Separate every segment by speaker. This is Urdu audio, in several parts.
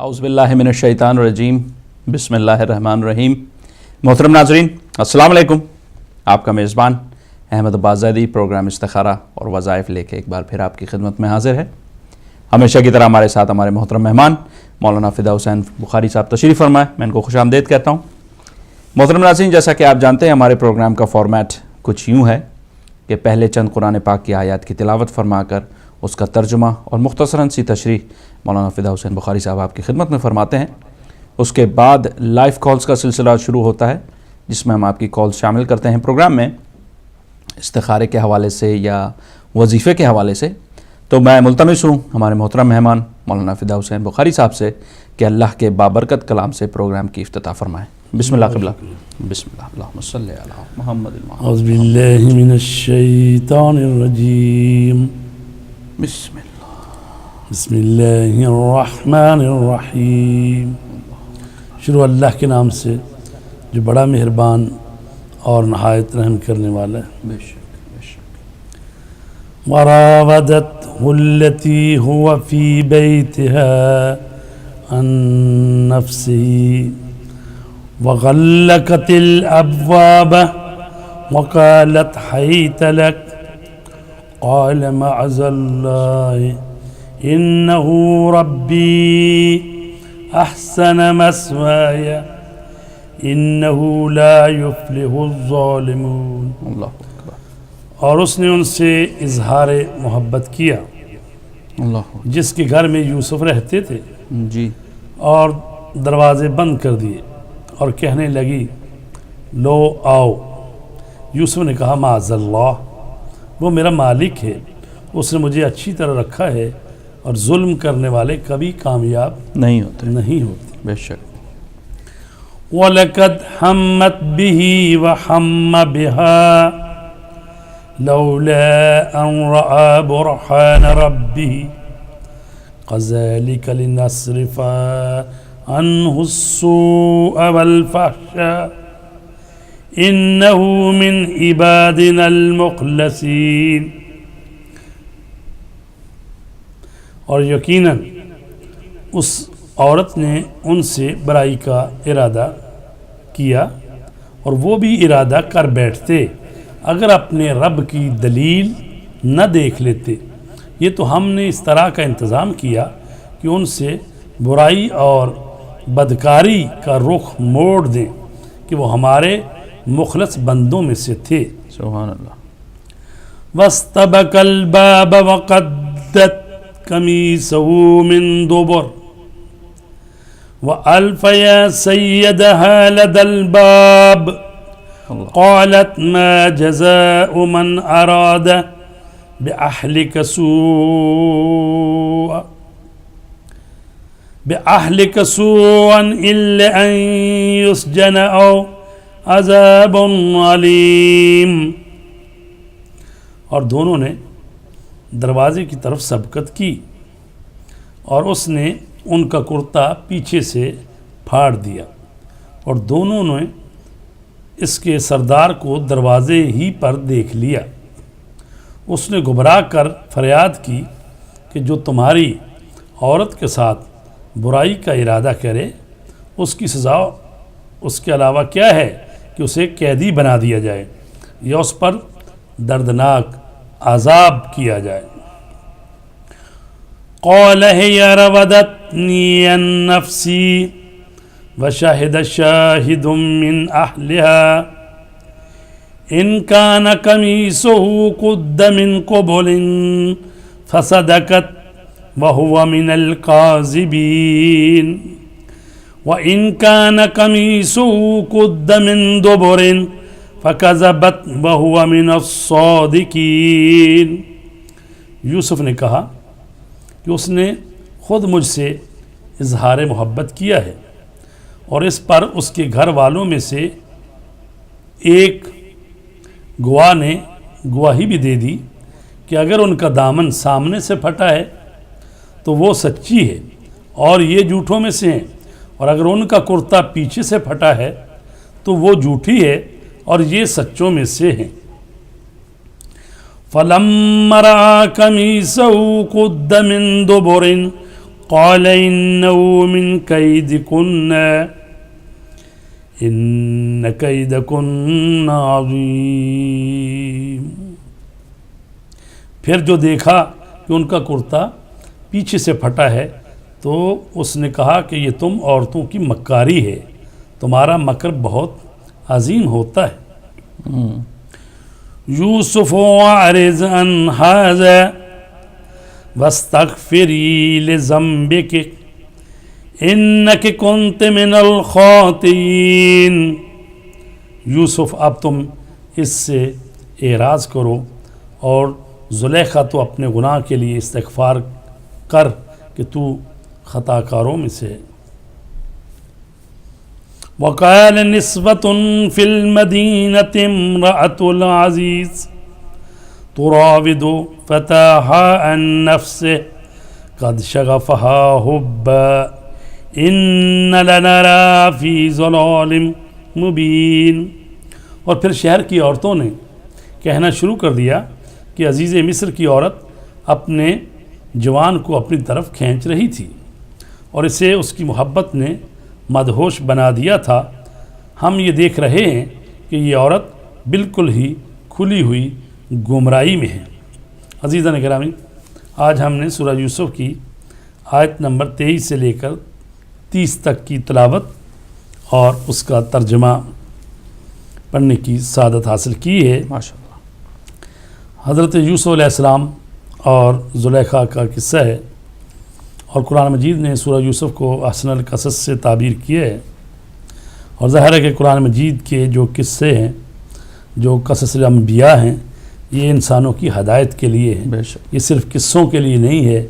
Speaker 1: اعوذ باللہ من الشیطان الرجیم بسم اللہ الرحمن الرحیم۔ محترم ناظرین السلام علیکم۔ آپ کا میزبان احمد عباس زیدی پروگرام استخارہ اور وظائف لے کے ایک بار پھر آپ کی خدمت میں حاضر ہے۔ ہمیشہ کی طرح ہمارے ساتھ ہمارے محترم مہمان مولانا فدا حسین بخاری صاحب تشریف فرمائے، میں ان کو خوش آمدید کہتا ہوں۔ محترم ناظرین، جیسا کہ آپ جانتے ہیں ہمارے پروگرام کا فارمیٹ کچھ یوں ہے کہ پہلے چند قرآن پاک کی آیات کی تلاوت فرما کر اس کا ترجمہ اور مختصراً سی تشریح مولانا فدا حسین بخاری صاحب آپ کی خدمت میں فرماتے ہیں۔ اس کے بعد لائیو کالز کا سلسلہ شروع ہوتا ہے جس میں ہم آپ کی کالز شامل کرتے ہیں پروگرام میں استخارے کے حوالے سے یا وظیفے کے حوالے سے۔ تو میں ملتمس ہوں ہمارے محترم مہمان مولانا فدا حسین بخاری صاحب سے کہ اللہ کے بابرکت کلام سے پروگرام کی افتتاح فرمائیں۔ بسم اللہ قبلہ۔ بسم اللہ، اللہم صلی علی محمد۔
Speaker 2: اعوذ باللہ من الشیطان الرجیم،
Speaker 1: بسم اللہ۔
Speaker 2: بسم اللہ الرحمن الرحیم۔ شروع اللہ کے نام سے جو بڑا مہربان اور نہایت رحم کرنے والا ہے۔
Speaker 1: بے شک بے شک۔
Speaker 2: وراودته التي هو في بيتها عن نفسه وغلقت الأبواب وقالت حيت لك قال معاذ الله إنه ربي أحسن مثواي إنه لا يفلح الظالمون۔
Speaker 1: اللہ اکبر۔
Speaker 2: اور اس نے ان سے اظہار محبت کیا
Speaker 1: اللہ
Speaker 2: جس کے گھر میں یوسف رہتے تھے،
Speaker 1: جی
Speaker 2: اور دروازے بند کر دیے اور کہنے لگی لو آؤ۔ یوسف نے کہا معاذ اللہ، وہ میرا مالک ہے، اس نے مجھے اچھی طرح رکھا ہے، اور ظلم کرنے والے کبھی کامیاب
Speaker 1: نہیں ہوتے۔
Speaker 2: نہیں ہوتے۔
Speaker 1: بے شک۔
Speaker 2: وَلَقَدْ حَمَّتْ بِهِ وَحَمَّ بِهَا لَوْلَا أَنْ رَأَى بُرْهَانَ رَبِّهِ كَذَلِكَ لِنَصْرِفَ عَنْهُ السُّوءَ وَالْفَحْشَاءَ إِنَّهُ مِنْ عِبَادِنَا الْمُخْلَصِينَ۔ اور یقیناً اس عورت نے ان سے برائی کا ارادہ کیا، اور وہ بھی ارادہ کر بیٹھتے اگر اپنے رب کی دلیل نہ دیکھ لیتے۔ یہ تو ہم نے اس طرح کا انتظام کیا کہ ان سے برائی اور بدکاری کا رخ موڑ دیں کہ وہ ہمارے مخلص بندوں میں سے تھے۔
Speaker 1: سبحان اللہ۔
Speaker 2: وَاسْتَبَقَ الْبَابَ وَقَدَّتْ قَمِيصَهُ مِنْ دُبُرٍ وَأَلْفَ يَا سَيَّدَهَا لَدَى الْبَابِ قَالَتْ مَا جَزَاءُ مَنْ أَرَادَ بِأَهْلِكَ سُوءًا إِلَّا أَنْ يُسْجَنَ أَوْ عَذَابٌ عَلِيمٌ۔ اور دونوں نے دروازے کی طرف سبقت کی، اور اس نے ان کا کرتا پیچھے سے پھاڑ دیا، اور دونوں نے اس کے سردار کو دروازے ہی پر دیکھ لیا۔ اس نے گھبرا کر فریاد کی کہ جو تمہاری عورت کے ساتھ برائی کا ارادہ کرے اس کی سزا اس کے علاوہ کیا ہے کہ اسے قیدی بنا دیا جائے یا اس پر دردناک عذاب کیا جائے۔ قال هي راودتني عن نفسي وشهد شاهد من أهلها إن كان قميصه قد من قبل فصدقت وهو من الكاذبين وإن كان قميصه قد من دبر فكذبت وهو من الصادقين۔ یوسف نے کہا کہ اس نے خود مجھ سے اظہار محبت کیا ہے، اور اس پر اس کے گھر والوں میں سے ایک گواہ نے گواہی بھی دے دی کہ اگر ان کا دامن سامنے سے پھٹا ہے تو وہ سچی ہے اور یہ جھوٹوں میں سے ہیں، اور اگر ان کا کرتا پیچھے سے پھٹا ہے تو وہ جھوٹی ہے اور یہ سچوں میں سے ہیں۔ فَلَمَّا رَأَىٰ قَمِيصَهُ قُدَّ مِن دُبُرٍ قال إنه من كيدكن إن كيدكن عظيم. پھر جو دیکھا کہ ان کا کرتا پیچھے سے پھٹا ہے تو اس نے کہا کہ یہ تم عورتوں کی مکاری ہے، تمہارا مکر بہت عظیم ہوتا ہے. یوسف اعرض عن ھذا واستغفری لذنبک انک کنت من الخاطئین. یوسف اب تم اس سے اعراض کرو اور زلیخا تو اپنے گناہ کے لیے استغفار کر کہ تو خطا کاروں میں سے. وقال نسوة في المدينة امرأة العزيز تراود فتاها عن نفسه قد شغفها حبا إن لنرا في ضلال مبين. اور پھر شہر کی عورتوں نے کہنا شروع کر دیا کہ عزیز مصر کی عورت اپنے جوان کو اپنی طرف کھینچ رہی تھی اور اسے اس کی محبت نے مدہوش بنا دیا تھا. ہم یہ دیکھ رہے ہیں کہ یہ عورت بالکل ہی کھلی ہوئی گمراہی میں ہے. عزیزان گرامی، آج ہم نے سورہ یوسف کی آیت نمبر 23 سے لے کر 30 تک کی تلاوت اور اس کا ترجمہ پڑھنے کی سعادت حاصل کی ہے.
Speaker 1: ماشاءاللہ.
Speaker 2: حضرت یوسف علیہ السلام اور زلیخا کا قصہ ہے اور قرآن مجید نے سورہ یوسف کو احسن القصص سے تعبیر کیا ہے. اور ظاہر ہے کہ قرآن مجید کے جو قصے ہیں، جو قصص الانبیاء ہیں، یہ انسانوں کی ہدایت کے لیے ہیں.
Speaker 1: بے شک.
Speaker 2: یہ صرف قصوں کے لیے نہیں ہے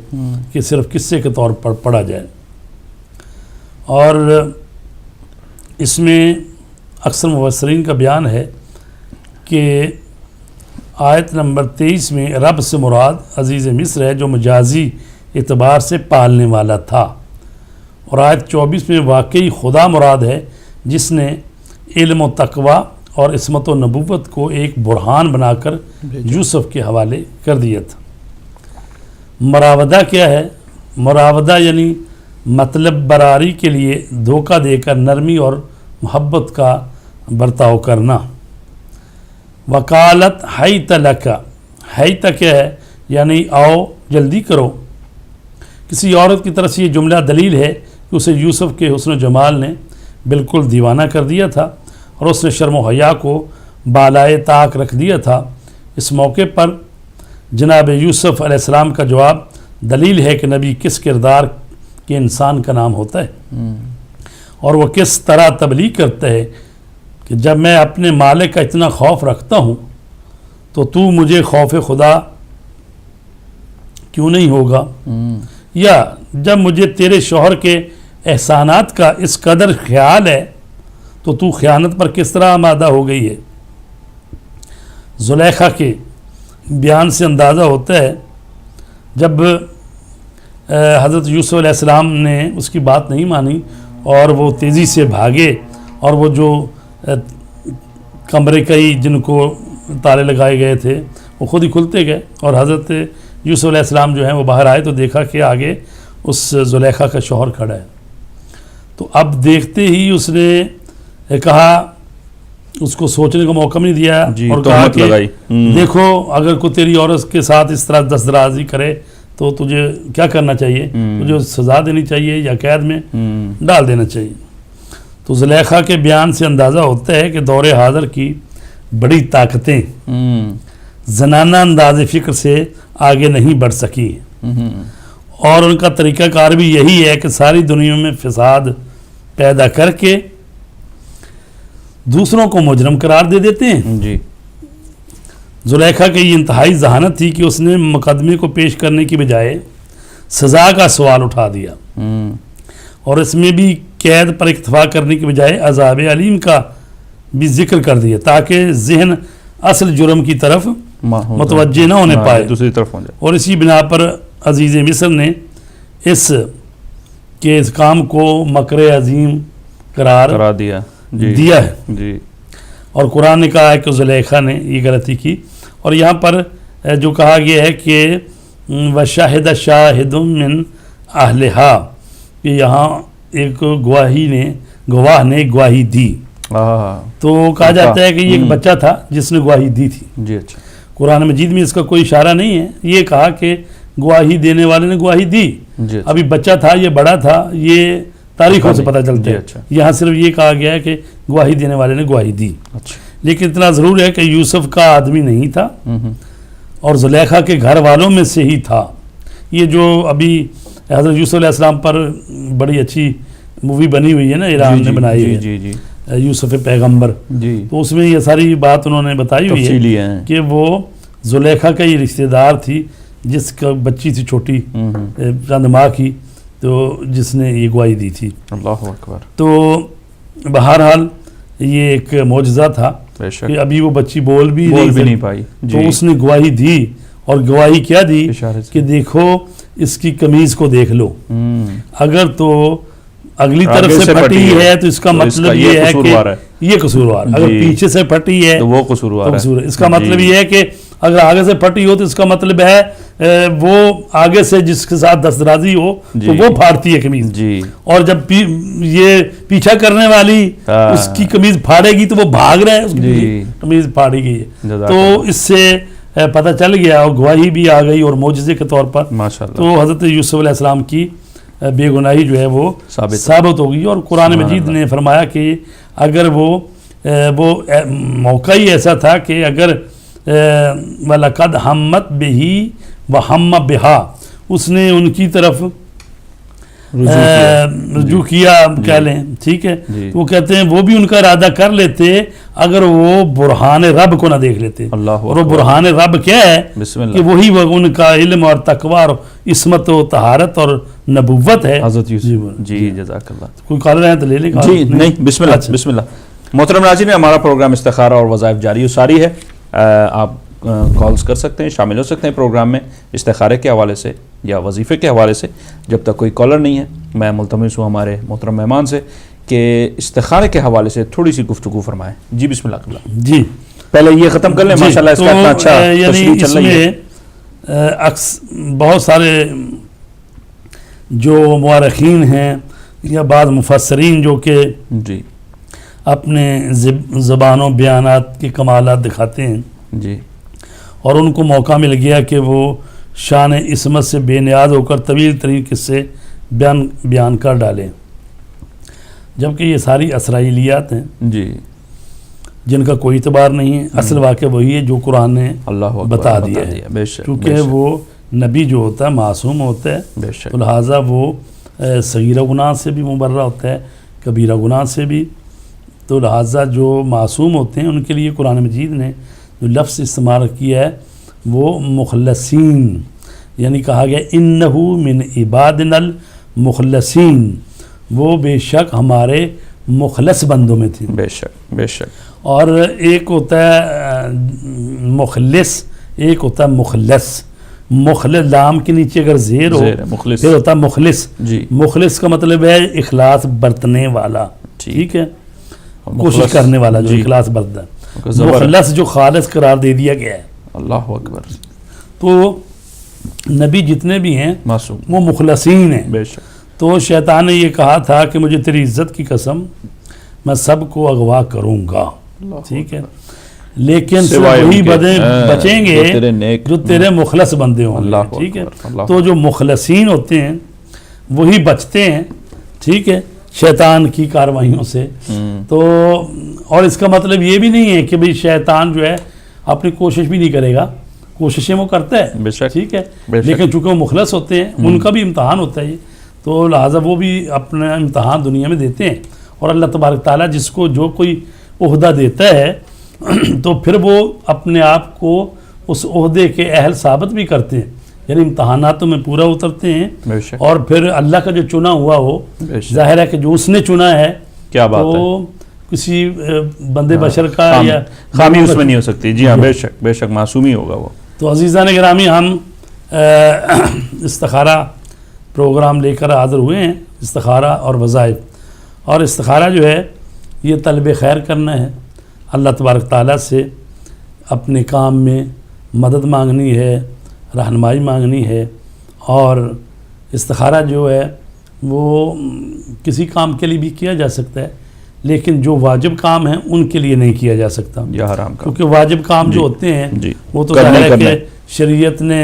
Speaker 2: کہ صرف قصے کے طور پر پڑھا جائے. اور اس میں اکثر مفسرین کا بیان ہے کہ آیت نمبر 23 میں رب سے مراد عزیز مصر ہے جو مجازی اعتبار سے پالنے والا تھا، اور آیت 24 میں واقعی خدا مراد ہے جس نے علم و تقوی اور عصمت و نبوت کو ایک برہان بنا کر یوسف کے حوالے کر دیا تھا. مراودہ کیا ہے؟ مراودہ یعنی مطلب براری کے لیے دھوکہ دے کر نرمی اور محبت کا برتاؤ کرنا. وکالت حیت لکا، حیت کیا ہے؟ یعنی آؤ جلدی کرو. کسی عورت کی طرف سے یہ جملہ دلیل ہے کہ اسے یوسف کے حسن و جمال نے بالکل دیوانہ کر دیا تھا اور اس نے شرم و حیا کو بالائے طاق رکھ دیا تھا. اس موقع پر جناب یوسف علیہ السلام کا جواب دلیل ہے کہ نبی کس کردار کے انسان کا نام ہوتا ہے اور وہ کس طرح تبلیغ کرتا ہے کہ جب میں اپنے مالک کا اتنا خوف رکھتا ہوں تو مجھے خوف خدا کیوں نہیں ہوگا، یا جب مجھے تیرے شوہر کے احسانات کا اس قدر خیال ہے تو خیانت پر کس طرح آمادہ ہو گئی ہے. زلیخا کے بیان سے اندازہ ہوتا ہے جب حضرت یوسف علیہ السلام نے اس کی بات نہیں مانی اور وہ تیزی سے بھاگے اور وہ جو کمرے کئی جن کو تالے لگائے گئے تھے وہ خود ہی کھلتے گئے اور حضرت یوسف علیہ السلام جو ہیں وہ باہر آئے تو دیکھا کہ آگے اس زلیخا کا شوہر کھڑا ہے. تو اب دیکھتے ہی اس نے کہا، اس کو سوچنے کا موقع نہیں دیا اور کہا کہ دیکھو اگر کوئی تیری عورت کے ساتھ اس طرح دست درازی کرے تو تجھے کیا کرنا چاہیے، تجھے سزا دینی چاہیے یا قید میں ڈال دینا چاہیے. تو زلیخا کے بیان سے اندازہ ہوتا ہے کہ دور حاضر کی بڑی طاقتیں زنانہ انداز فکر سے آگے نہیں بڑھ سکی اور ان کا طریقہ کار بھی یہی ہے کہ ساری دنیا میں فساد پیدا کر کے دوسروں کو مجرم قرار دے دیتے ہیں.
Speaker 1: جی.
Speaker 2: زلیخا کی یہ انتہائی ذہانت تھی کہ اس نے مقدمے کو پیش کرنے کی بجائے سزا کا سوال اٹھا دیا اور اس میں بھی قید پر اکتفا کرنے کی بجائے عذاب علیم کا بھی ذکر کر دیا تاکہ ذہن اصل جرم کی طرف متوجہ نہ ہونے پائے
Speaker 1: دوسری طرف ہو جائے. اور
Speaker 2: اسی بنا پر عزیز مصر نے اس کے اس کام کو مکر عظیم قرار دیا ہے.
Speaker 1: جی.
Speaker 2: اور قرآن نے کہا ہے کہ زلیخا نے یہ غلطی کی. اور یہاں پر جو کہا گیا ہے کہ وَشَهِدَ شَاهِدٌ مِّنْ اہلہا کہ یہاں ایک گواہ نے گواہی دی. تو کہا جاتا ہے کہ یہ ایک بچہ تھا جس نے گواہی دی تھی.
Speaker 1: جی اچھا.
Speaker 2: قرآن مجید میں اس کا کوئی اشارہ نہیں ہے. یہ کہا کہ گواہی دینے والے نے گواہی دی.
Speaker 1: جی
Speaker 2: ابھی بچہ تھا، یہ بڑا تھا، یہ تاریخوں سے پتہ چلتا ہے.
Speaker 1: اچھا.
Speaker 2: یہاں صرف یہ کہا گیا ہے کہ گواہی دینے والے نے گواہی دی.
Speaker 1: اچھا.
Speaker 2: لیکن اتنا ضرور ہے کہ یوسف کا آدمی نہیں تھا اور زلیخا کے گھر والوں میں سے ہی تھا. یہ جو ابھی حضرت یوسف علیہ السلام پر بڑی اچھی مووی بنی ہوئی ہے نا، ایران نے بنائی ہے،
Speaker 1: جی جی
Speaker 2: یوسف پیغمبر.
Speaker 1: جی.
Speaker 2: تو اس میں یہ ساری بات انہوں نے بتائی ہوئی ہے کہ وہ زلیخا کا یہ رشتہ دار تھی جس کا بچی تھی چھوٹی چند ماہ کی، تو جس نے یہ گواہی دی تھی.
Speaker 1: اللہ اکبر.
Speaker 2: تو بہرحال یہ ایک معجزہ تھا کہ ابھی وہ بچی بول بھی نہیں
Speaker 1: پائی.
Speaker 2: تو اس نے گواہی دی. اور گواہی کیا دی کہ دیکھو اس کی قمیض کو دیکھ لو، اگر تو اگلی طرف سے پھٹی ہے تو اس کا مطلب یہ ہے کہ یہ قصوروار، اگر پیچھے سے پھٹی ہے
Speaker 1: تو وہ قصوروار ہے.
Speaker 2: اس کا مطلب یہ ہے کہ اگر آگے سے پھٹی ہو تو اس کا مطلب ہے وہ آگے سے جس کے ساتھ دسترازی ہو تو وہ پھاڑتی ہے قمیض. اور جب یہ پیچھا کرنے والی اس کی قمیض پھاڑے گی تو وہ بھاگ رہا ہے، اس کی قمیض پھاڑی گئی ہے. تو اس سے پتہ چل گیا اور گواہی بھی آ گئی اور معجزے کے طور پر. تو حضرت یوسف علیہ السلام کی بے گناہی جو ہے وہ ثابت ہو گئی. اور قرآن مجید نے فرمایا کہ اگر وہ موقع ہی ایسا تھا کہ اگر وَلَقَدْ ہَمَّتْ بِهِ وَهَمَّ بِهَا، اس نے ان کی طرف رجوع کیا کہہ لیں، ٹھیک ہے. وہ کہتے ہیں وہ بھی ان کا ارادہ کر لیتے اگر وہ برہان رب کو نہ دیکھ لیتے. اور وہ برہان رب کیا ہے کہ وہی ان کا علم اور تقوی اور عصمت و طہارت اور نبوت ہے.
Speaker 1: حضرت یوسف. جی جزاک اللہ.
Speaker 2: کوئی کال رہے ہیں تو لے لیں.
Speaker 1: جی نہیں، بسم اللہ. بسم اللہ. محترم ناظرین، ہمارا پروگرام استخارہ اور وظائف جاری و ساری ہے. آپ کالز کر سکتے ہیں، شامل ہو سکتے ہیں پروگرام میں استخارے کے حوالے سے یا وظیفے کے حوالے سے. جب تک کوئی کالر نہیں ہے میں ملتمس ہوں ہمارے محترم مہمان سے کہ استخارے کے حوالے سے تھوڑی سی گفتگو فرمائیں. جی بسم اللہ.
Speaker 2: جی
Speaker 1: پہلے یہ ختم کر لیں. ماشاءاللہ اس کا اتنا اچھا تشریح چل رہی ہے.
Speaker 2: بہت سارے جو مورخین ہیں یا بعض مفسرین جو کہ
Speaker 1: جی
Speaker 2: اپنے زبان و بیانات کے کمالات دکھاتے ہیں
Speaker 1: جی،
Speaker 2: اور ان کو موقع مل گیا کہ وہ شان عصمت سے بے نیاز ہو کر طویل ترین قصے بیان کر ڈالیں، جبکہ یہ ساری اسرائیلیات ہیں
Speaker 1: جی
Speaker 2: جن کا کوئی اعتبار نہیں ہے. اصل واقعہ وہی ہے جو قرآن نے بتا دیا ہے. کیونکہ وہ نبی جو ہوتا ہے معصوم ہوتا ہے، تو لہٰذا وہ صغیرہ گناہ سے بھی مبرہ ہوتا ہے، کبیرہ گناہ سے بھی. تو لہٰذا جو معصوم ہوتے ہیں ان کے لیے قرآن مجید نے جو لفظ استعمال کیا ہے وہ مخلصین، یعنی کہا گیا انہو من عبادنا المخلصین، وہ بے شک ہمارے مخلص بندوں میں تھے.
Speaker 1: بے شک بے شک.
Speaker 2: اور ایک ہوتا ہے مخلص، ایک ہوتا ہے مخلص. مخلص لام کے نیچے اگر زیر ہو پھر ہوتا ہے مخلص. مخلص کا مطلب ہے اخلاص برتنے والا، ٹھیک ہے، کوشش کرنے والا جو اخلاص برتتا ہے. مخلص جو خالص قرار دے دیا گیا ہے.
Speaker 1: اللہ اکبر.
Speaker 2: تو نبی جتنے بھی ہیں وہ مخلصین ہیں.
Speaker 1: بے شک. تو
Speaker 2: شیطان نے یہ کہا تھا کہ مجھے تیری عزت کی قسم میں سب کو اغوا کروں گا، ٹھیک ہے، لیکن وہی بچیں گے جو تیرے مخلص بندے ہوں گے، ٹھیک ہے. تو جو مخلصین ہوتے ہیں وہی بچتے ہیں، ٹھیک ہے، شیطان کی کاروائیوں سے. تو اور اس کا مطلب یہ بھی نہیں ہے کہ بھئی شیطان جو ہے اپنی کوشش بھی نہیں کرے گا، کوششیں وہ کرتا ہے، ٹھیک ہے، لیکن چونکہ وہ مخلص ہوتے ہیں ان کا بھی امتحان ہوتا ہے. تو لہٰذا وہ بھی اپنا امتحان دنیا میں دیتے ہیں. اور اللہ تبارک تعالیٰ جس کو جو کوئی عہدہ دیتا ہے تو پھر وہ اپنے آپ کو اس عہدے کے اہل ثابت بھی کرتے ہیں، یعنی امتحاناتوں میں پورا اترتے ہیں. اور پھر اللہ کا جو چنا ہوا ہو، ظاہر ہے کہ جو اس نے چنا ہے
Speaker 1: کیا بات
Speaker 2: ہے، کسی بندے بشر کا یا
Speaker 1: خامی اس میں نہیں ہو سکتی. جی ہاں، بے شک بے شک، معصومی ہوگا وہ.
Speaker 2: تو عزیزان گرامی، ہم استخارہ پروگرام لے کر حاضر ہوئے ہیں، استخارہ اور وظائف. اور استخارہ جو ہے یہ طلب خیر کرنا ہے، اللہ تبارک تعالیٰ سے اپنے کام میں مدد مانگنی ہے، رہنمائی مانگنی ہے، اور استخارہ جو ہے وہ کسی کام کے لیے بھی کیا جا سکتا ہے، لیکن جو واجب کام ہیں ان کے لیے نہیں کیا جا سکتا،
Speaker 1: یا حرام کام،
Speaker 2: کیونکہ واجب کام جو ہوتے ہیں
Speaker 1: جی
Speaker 2: وہ تو ظاہر ہے کہ شریعت نے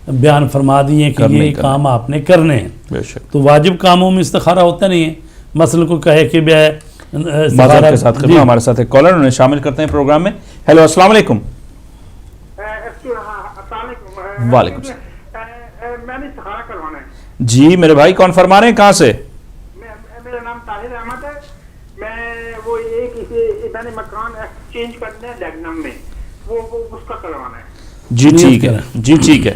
Speaker 2: بیان فرما دی ہے کہ یہ کام آپ نے کرنے ہیں،
Speaker 1: بے شک۔
Speaker 2: تو واجب کاموں میں استخارہ ہوتا نہیں ہے۔ مثلا کو کہے کہ
Speaker 1: معذرت کے ساتھ خدمت، ہمارے ساتھ ایک کالر انہیں شامل کرتے ہیں پروگرام میں۔ ہیلو، السلام علیکم۔ وعلیکم السلام۔
Speaker 3: میں نے استخارہ کروانا ہے
Speaker 1: جی میرے بھائی، کون فرما رہے ہیں، کہاں سے؟
Speaker 3: میرا نام طاہر احمد ہے، میں نے مکان ایکسچینج کرنا ہے ڈیگنم میں، وہ اس کا کروانا ہے۔
Speaker 1: جی ٹھیک ہے، جی ٹھیک ہے،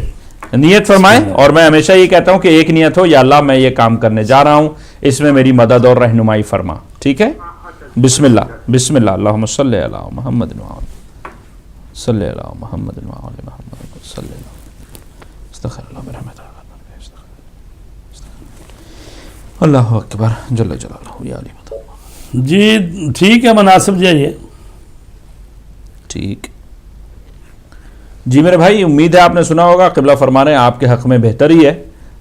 Speaker 1: نیت فرمائیں، اور میں ہمیشہ یہ کہتا ہوں کہ ایک نیت ہو، یا اللہ میں یہ کام کرنے جا رہا ہوں، اس میں میری مدد اور رہنمائی فرما، ٹھیک ہے؟ بسم اللہ، بسم اللہ، اللہم صلی علی محمد صلی علی محمد محمد صلی اللہ، استغفر اللہ برحمتہ، اللہ اکبر جل جلالہ، یا علی مدد۔
Speaker 2: جی ٹھیک ہے، مناسب جائیے۔
Speaker 1: ٹھیک جی میرے بھائی، امید ہے آپ نے سنا ہوگا، قبلہ فرما رہے ہیں آپ کے حق میں بہتر ہی ہے،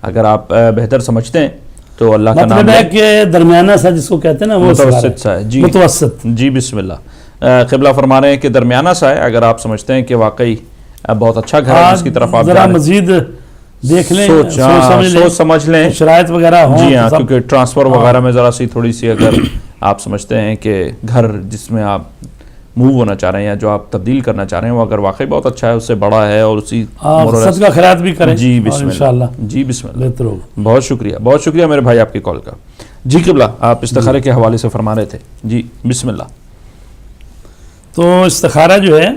Speaker 1: اگر آپ بہتر سمجھتے ہیں تو اللہ کا نام
Speaker 2: مطلب ہے کہ درمیانہ سا جس کو کہتے ہیں نا، وہ
Speaker 1: متوسط سا ہے، جی
Speaker 2: متوسط،
Speaker 1: جی بسم اللہ۔ قبلہ فرما رہے ہیں کہ درمیانہ سا ہے، اگر آپ سمجھتے ہیں کہ واقعی بہت اچھا گھر ہے جس کی طرف آپ جا
Speaker 2: ذرا
Speaker 1: رہے ہیں،
Speaker 2: مزید دیکھ لیں،
Speaker 1: سوچ سمجھ لیں،
Speaker 2: شرائط وغیرہ ہوں،
Speaker 1: جی ہاں، کیونکہ ٹرانسفر وغیرہ میں ذرا سی تھوڑی سی اگر آپ سمجھتے ہیں کہ گھر جس میں آپ موو ہونا چاہ رہے ہیں یا جو آپ تبدیل کرنا چاہ رہے ہیں وہ اگر واقعی بہت اچھا ہے، اس سے بڑا ہے، اور اسی
Speaker 2: صدقہ خیرات بھی کریں،
Speaker 1: جی بسم
Speaker 2: انشاءاللہ
Speaker 1: اللہ، جی بسم اللہ،
Speaker 2: بہتر ہوگا۔
Speaker 1: بہت شکریہ، بہت شکریہ میرے بھائی آپ کی کال کا۔ جی قبلہ، آپ استخارے کے حوالے سے فرما رہے تھے، جی بسم اللہ۔
Speaker 2: تو استخارہ جو ہے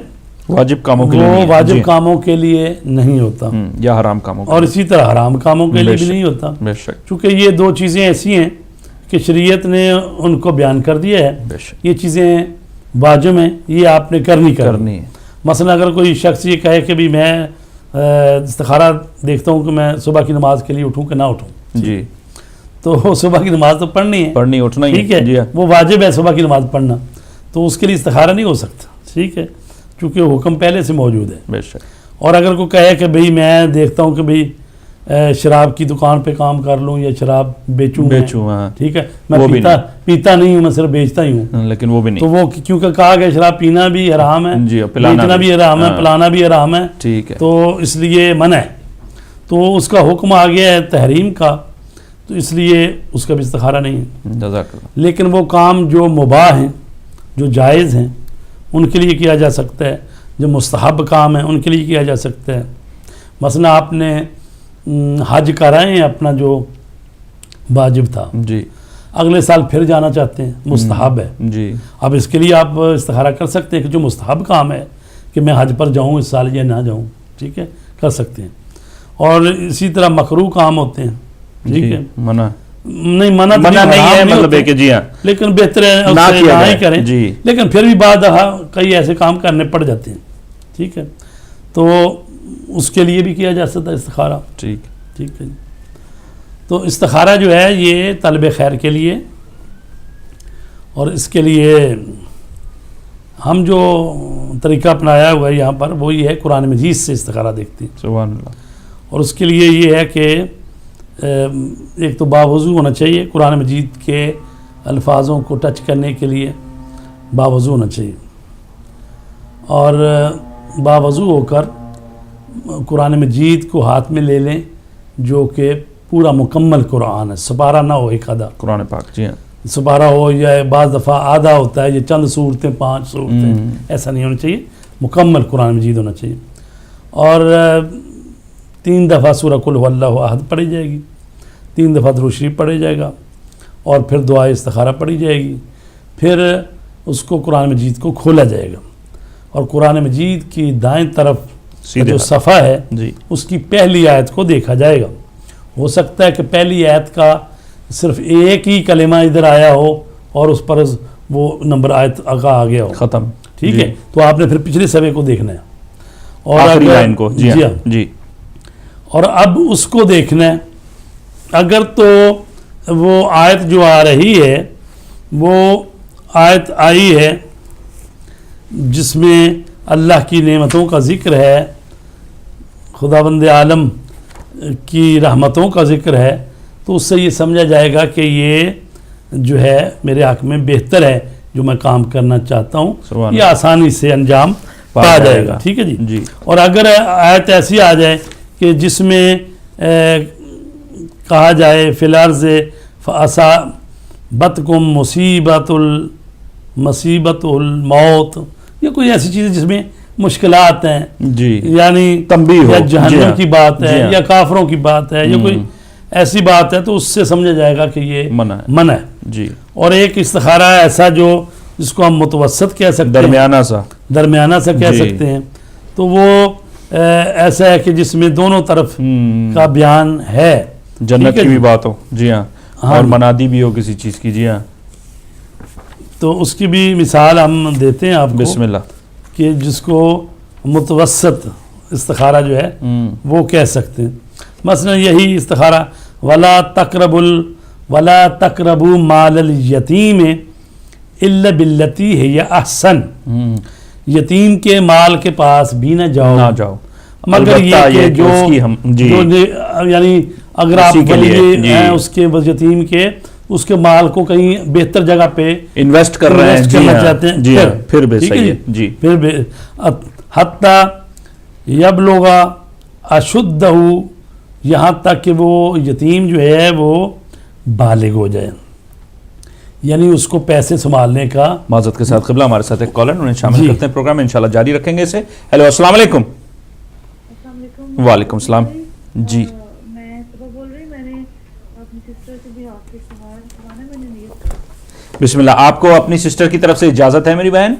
Speaker 1: واجب کاموں کے لیے
Speaker 2: وہ
Speaker 1: نہیں ہے،
Speaker 2: واجب
Speaker 1: جی
Speaker 2: کاموں کے لیے نہیں ہوتا،
Speaker 1: یا حرام کاموں کے
Speaker 2: اور اسی طرح حرام کاموں کے لیے
Speaker 1: بے
Speaker 2: بھی
Speaker 1: شک،
Speaker 2: نہیں ہوتا،
Speaker 1: بے شک،
Speaker 2: چونکہ یہ دو چیزیں ایسی ہیں کہ شریعت نے ان کو بیان کر دیا ہے،
Speaker 1: بے شک،
Speaker 2: یہ چیزیں واجب ہیں، یہ آپ نے کرنی
Speaker 1: کرنی ہے،
Speaker 2: مثلا اگر کوئی شخص یہ کہے کہ بھی میں استخارہ دیکھتا ہوں کہ میں صبح کی نماز کے لیے اٹھوں کہ نہ اٹھوں،
Speaker 1: جی
Speaker 2: تو صبح کی نماز تو پڑھنی ہے،
Speaker 1: پڑھنی اٹھنا ہی
Speaker 2: ٹھیک ہے،
Speaker 1: جی ہاں،
Speaker 2: وہ واجب ہے صبح کی نماز پڑھنا، تو اس کے لیے استخارہ نہیں ہو سکتا، ٹھیک ہے، چونکہ حکم پہلے سے موجود ہے۔
Speaker 1: بے شک،
Speaker 2: اور اگر کوئی کہے کہ بھئی میں دیکھتا ہوں کہ بھئی شراب کی دکان پہ کام کر لوں یا شراب بیچوں،
Speaker 1: ہاں،
Speaker 2: ٹھیک ہے، میں
Speaker 1: وہ بھی
Speaker 2: پیتا نہیں ہوں، میں صرف بیچتا ہی ہوں،
Speaker 1: لیکن وہ بھی نہیں،
Speaker 2: تو وہ کیونکہ کہا گیا شراب پینا بھی حرام ہے،
Speaker 1: جی پلانا
Speaker 2: بیچنا بھی حرام ہے،
Speaker 1: ہاں،
Speaker 2: پلانا بھی حرام ہے،
Speaker 1: ٹھیک ہے،
Speaker 2: تو اس لیے منع ہے، تو اس کا حکم آ گیا ہے تحریم کا، تو اس لیے اس کا بھی استخارہ نہیں ہے۔
Speaker 1: جزاک اللہ،
Speaker 2: لیکن وہ کام جو مباح ہیں، جو جائز ہیں، ان کے لیے کیا جا سکتا ہے، جو مستحب کام ہیں ان کے لیے کیا جا سکتا ہے۔ مثلا آپ نے حج کرائے ہیں، اپنا جو واجب تھا،
Speaker 1: جی
Speaker 2: اگلے سال پھر جانا چاہتے ہیں، مستحب ہے،
Speaker 1: جی
Speaker 2: اب اس کے لیے آپ استخارہ کر سکتے ہیں کہ جو مستحب کام ہے کہ میں حج پر جاؤں اس سال یا نہ جاؤں، ٹھیک ہے، کر سکتے ہیں۔ اور اسی طرح مکروہ کام ہوتے ہیں، ٹھیک ہے،
Speaker 1: منع
Speaker 2: نہیں منع
Speaker 1: نہیں ہے، مطلب ہے کہ جی ہاں
Speaker 2: لیکن بہتر ہے
Speaker 1: نہ
Speaker 2: اسے
Speaker 1: کیا
Speaker 2: نہ ہی
Speaker 1: جائے،
Speaker 2: کریں،
Speaker 1: جی
Speaker 2: لیکن پھر بھی بعد کئی ایسے کام کرنے پڑ جاتے ہیں، ٹھیک ہے، تو اس کے لیے بھی کیا جا سکتا ہے استخارہ،
Speaker 1: ٹھیک،
Speaker 2: ٹھیک ہے۔ تو استخارہ جو ہے یہ طلب خیر کے لیے، اور اس کے لیے ہم جو طریقہ اپنایا ہوا ہے یہاں پر وہ یہ ہے قرآن مجید سے استخارہ دیکھتے ہیں،
Speaker 1: سبحان اللہ،
Speaker 2: اور اس کے لیے یہ ہے کہ ایک تو باوضو ہونا چاہیے، قرآن مجید کے الفاظوں کو ٹچ کرنے کے لیے باوضو ہونا چاہیے، اور باوضو ہو کر قرآن مجید کو ہاتھ میں لے لیں جو کہ پورا مکمل قرآن ہے، سپارہ نہ ہو ایک آدھا،
Speaker 1: قرآن پاک، جی ہاں،
Speaker 2: سپارہ ہو یا بعض دفعہ آدھا ہوتا ہے، یہ چند صورتیں 5 صورتیں، ایسا نہیں ہونا چاہیے، مکمل قرآن مجید ہونا چاہیے، اور 3 دفعہ سورہ قل هو اللہ احد پڑھی جائے گی، 3 دفعہ درود شریف پڑھا جائے گا، اور پھر دعائے استخارہ پڑھی جائے گی، پھر اس کو قرآن مجید کو کھولا جائے گا، اور قرآن مجید کی دائیں طرف جو صفحہ ہے
Speaker 1: جی
Speaker 2: اس کی پہلی آیت کو دیکھا جائے گا، ہو سکتا ہے کہ پہلی آیت کا صرف ایک ہی کلمہ ادھر آیا ہو اور اس پر وہ نمبر آیت کا آ گیا ہو،
Speaker 1: ختم،
Speaker 2: ٹھیک ہے، تو آپ نے پھر پچھلے صفحے کو دیکھنا ہے، اور
Speaker 1: آخری لائن کو، جی ہاں، جی،
Speaker 2: اور اب اس کو دیکھنا ہے، اگر تو وہ آیت جو آ رہی ہے وہ آیت آئی ہے جس میں اللہ کی نعمتوں کا ذکر ہے، خداوند عالم کی رحمتوں کا ذکر ہے، تو اس سے یہ سمجھا جائے گا کہ یہ جو ہے میرے حق میں بہتر ہے، جو میں کام کرنا چاہتا ہوں
Speaker 1: سبحان
Speaker 2: یہ آسانی سے انجام پا جائے گا. ٹھیک ہے
Speaker 1: جی.
Speaker 2: اور اگر آیت ایسی آ جائے کہ جس میں کہا جائے فی الارض فاصابتکم مصیبت الموت، یا کوئی ایسی چیز جس میں مشکلات ہیں،
Speaker 1: جی
Speaker 2: یعنی
Speaker 1: تنبیہ ہو،
Speaker 2: یا
Speaker 1: جی
Speaker 2: جہنم
Speaker 1: ہاں،
Speaker 2: کی بات ہے
Speaker 1: جی ہاں،
Speaker 2: یا کافروں کی بات ہے یا کوئی ایسی بات ہے، تو اس سے سمجھا جائے گا کہ یہ منع ہے.
Speaker 1: جی.
Speaker 2: اور ایک استخارہ ایسا جو جس کو ہم متوسط کہہ سکتے ہیں، درمیانہ سا کہہ
Speaker 1: جی.
Speaker 2: سکتے ہیں، تو وہ ایسا ہے کہ جس میں دونوں طرف کا بیان ہے،
Speaker 1: جنت کی بھی بات ہو، جی ہاں،
Speaker 2: ہاں
Speaker 1: اور منادی بھی ہو کسی چیز کی، جی ہاں.
Speaker 2: تو اس کی بھی مثال ہم دیتے ہیں آپ کو،
Speaker 1: بسم اللہ.
Speaker 2: کہ جس کو متوسط استخارہ جو ہے وہ کہہ سکتے ہیں. مثلا یہی استخارہ ولا تقربوا مال الیتیم الا باللتی ہی احسن، یتیم کے مال کے پاس بھی نہ جاؤ مگر یہ کہ جو یعنی اگر آپ ہیں اس کے یتیم کے اس کے مال کو کہیں بہتر جگہ پہ
Speaker 1: انویسٹ کر رہے ہیں،
Speaker 2: کرنا چاہتے ہیں،
Speaker 1: جی پھر بھی صحیح ہے. جی.
Speaker 2: پھر حتی یبلغ اشدہ، یہاں تک کہ وہ یتیم جو ہے وہ بالغ ہو جائے، یعنی اس کو پیسے سنبھالنے کا.
Speaker 1: معذرت کے ساتھ قبلہ ہمارے ساتھ ایک کالر انہیں شامل کرتے ہیں پروگرام میں، انشاءاللہ جاری رکھیں گے اسے. ہیلو السلام علیکم. وعلیکم السلام. جی
Speaker 4: میں صبح بول رہی، میں نے اپنی سسٹر سے بھی آپ کے سوال میں نے نیت کیا.
Speaker 1: بسم اللہ. آپ کو اپنی سسٹر کی طرف سے اجازت ہے میری بہن؟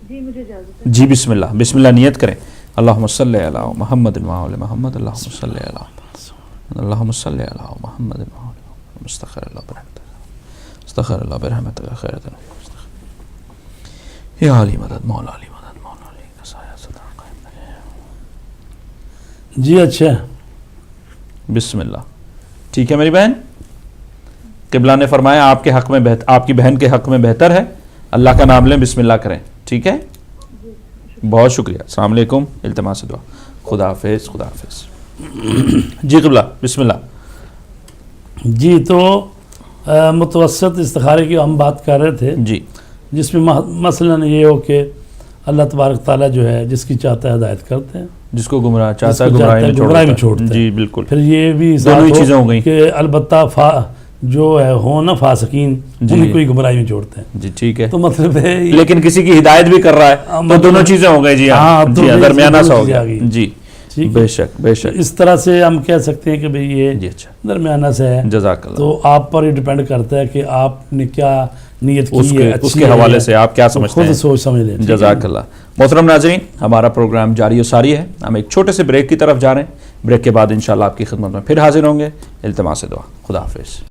Speaker 4: جی مجھے اجازت ہے.
Speaker 1: جی بسم اللہ. بسم اللہ نیت کریں. اللہم صلی علی محمد وعلی محمد، اللہم صلی علی محمد، اللہم صلی علی محمد وعلی مستغفر اللہ برحمتک، استغفر اللہ برحمتک خیرتن، یا علی مدد، مولا علی مدد، مولا علی نصایہ صدر قائم رہے.
Speaker 2: جی اچھا
Speaker 1: بسم اللہ. ٹھیک ہے میری بہن. قبلہ نے فرمایا آپ کے حق میں آپ کی بہن کے حق میں بہتر ہے اللہ کا نام لیں، بسم اللہ کریں. ٹھیک ہے، بہت شکریہ. السلام علیکم. التماس دعا. خدا حافظ. خدا حافظ. جی قبلہ بسم اللہ.
Speaker 2: جی تو متوسط استخارے کی ہم بات کر رہے تھے،
Speaker 1: جی
Speaker 2: جس میں مثلا یہ ہو کہ اللہ تبارک تعالیٰ جو ہے جس کی چاہتا ہے ہدایت کرتے ہیں،
Speaker 1: جس کو گمراہ چاہتا ہے
Speaker 2: جس کو
Speaker 1: گمراہی
Speaker 2: گمراہی میں
Speaker 1: میں
Speaker 2: چھوڑتا ہے.
Speaker 1: جی بالکل.
Speaker 2: پھر یہ بھی
Speaker 1: دونوں ہی
Speaker 2: ذات ہو
Speaker 1: چیزیں ہو گئیں
Speaker 2: کہ البتہ جو ہے ہو نا فاسقین،
Speaker 1: جی.
Speaker 2: انہیں کوئی گمراہی میں چھوڑتے ہیں.
Speaker 1: جی ٹھیک ہے.
Speaker 2: تو مطلب ہے
Speaker 1: لیکن کسی کی ہدایت بھی کر رہا ہے تو
Speaker 2: مطلب
Speaker 1: دونوں چیزیں ہو گئی. جی ہاں،
Speaker 2: تو
Speaker 1: جی ہاں، درمیانہ سا ہو
Speaker 2: چیزیں
Speaker 1: گیا.
Speaker 2: آ گئی.
Speaker 1: جی
Speaker 2: ٹھیک ہے.
Speaker 1: بے شک بے شک.
Speaker 2: اس طرح سے ہم کہہ سکتے ہیں کہ بھئی یہ
Speaker 1: جی اچھا،
Speaker 2: درمیانہ سے ہے.
Speaker 1: جزاک اللہ.
Speaker 2: تو آپ پر ہی ڈیپینڈ کرتا ہے کہ آپ نے کیا نیت کی ہے،
Speaker 1: اس کے حوالے سے آپ کیا سمجھتے ہیں،
Speaker 2: خود سوچ سمجھ لیں.
Speaker 1: جزاک اللہ. محترم ناظرین، ہمارا پروگرام جاری و ساری ہے. ہم ایک چھوٹے سے بریک کی طرف جا رہے ہیں. بریک کے بعد انشاءاللہ آپ کی خدمت میں پھر حاضر ہوں گے. التماس دعا. خدا حافظ.